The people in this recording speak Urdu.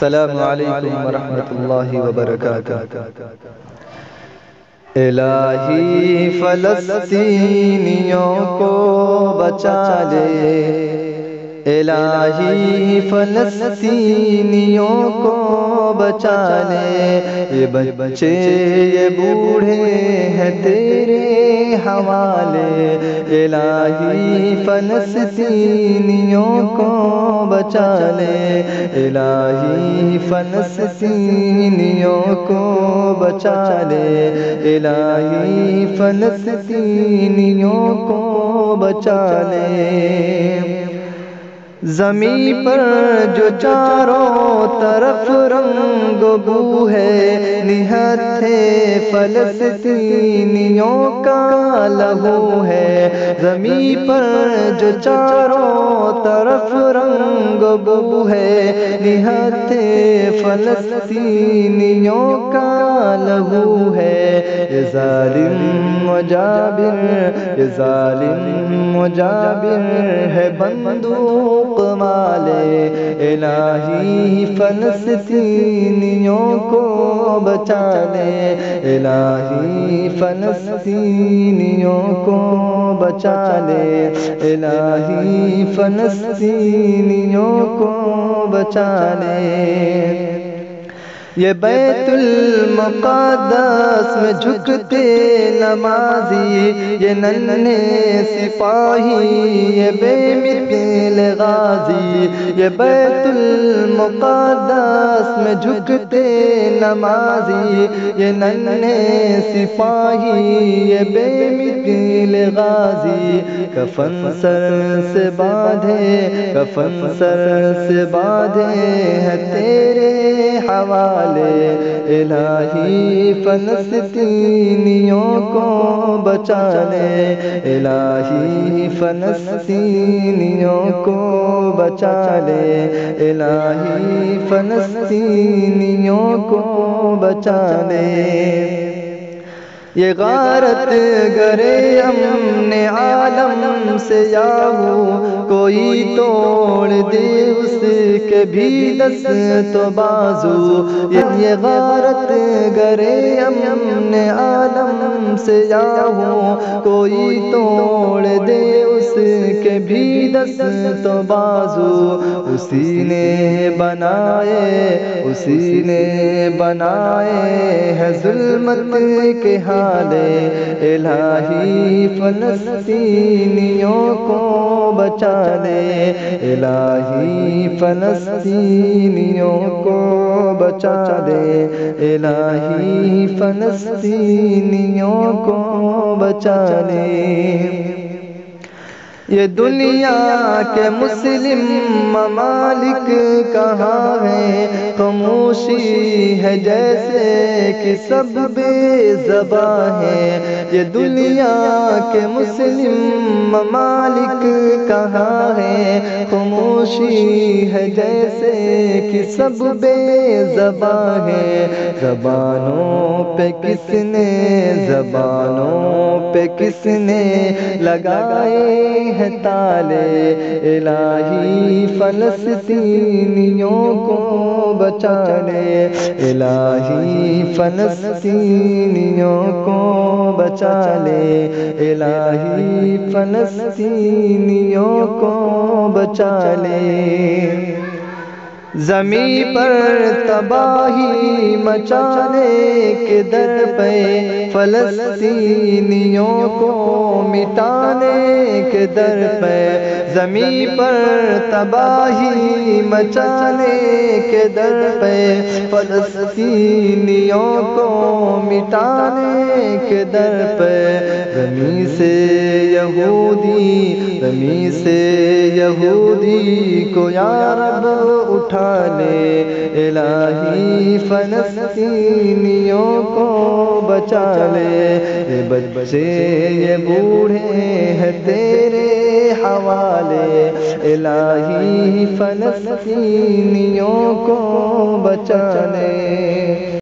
السلام علیکم ورحمۃ اللہ وبرکاتہ۔ الہی فلسطینیوں کو بچا لے، الہی فلسطینیوں کو بچا لے، یہ بچے یہ بوڑھے ہیں تیرے حوالے، الہی فلسطینیوں کو بچا لے، الہی فلسطینیوں کو بچا لے، الہی فلسطینیوں کو بچا لے۔ زمین پر جو چاروں طرف رنگ و بو ہے، نہت فلسطینیوں کا لہو ہے، زمین پر جو چاروں طرف رنگ و بو ہے، نہت فلسطینیوں کا لہو ہے، یہ ظالم مجابر، یہ ظالم مجابر ہے بندوق مالے، الہی فلسطینیوں کو بچا لے، الہی فلسطینیوں کو بچا لے، الہی فلسطینیوں کو بچا لے۔ یہ بیت المقدس میں جھکتے نمازی، یہ ننھے سپاہی، یہ بے مثل غازی، یہ بیت المقدس میں جھکتے نمازی، یہ ننھے سپاہی، یہ بے مثل غازی، کفن سر سے باندھے، کفن سر سے باندھے ہے تیرے حوالے، الہی فلسطینیوں کو بچا لے، الہی فلسطینیوں کو بچا لے، الہی فلسطینیوں کو بچا لے۔ یہ غارت گرے امن عالم سے یاہو، کوئی توڑ دے اس کے بھی دست و بازو، یہ غارت گرے امن عالم سے یاہو، کوئی توڑ دے اس کے بھی دست و بازو، اسی نے بنائے، اسی نے بنائے ہے ظلمت کے حالے، الہی فلسطینیوں کو بچا لے، الہی فلسطینیوں کو بچا لے، الہی فلسطینیوں کو بچا لے۔ یہ دنیا کے مسلم ممالک کہاں ہیں، خاموشی ہے جیسے کہ سب بے زباں ہیں، یہ دنیا کے مسلم ممالک کہاں ہیں، خاموشی ہے جیسے کہ سب بے زباں ہیں، زبانوں پہ کس نے، زبانوں پہ کس نے لگائے ہے تالے، الہی فلسطینیوں کو بچا لے، الہی فلسطینیوں کو بچا لے، الہی فلسطینیوں کو بچا لے۔ زمین پر تباہی مچانے کے در پہ، فلسطینیوں کو مٹانے کے در پہ، زمین پر تباہی مچانے کے در پہ، فلسطینیوں کو مٹانے کے در پہ، زمین سے یہودی، زمین سے یہودی کو یا رب اٹھا لے، الہی فلسطینیوں کو بچا لے، یہ بچے یہ بوڑھے ہیں تیرے حوالے، الہی فلسطینیوں کو بچا لے۔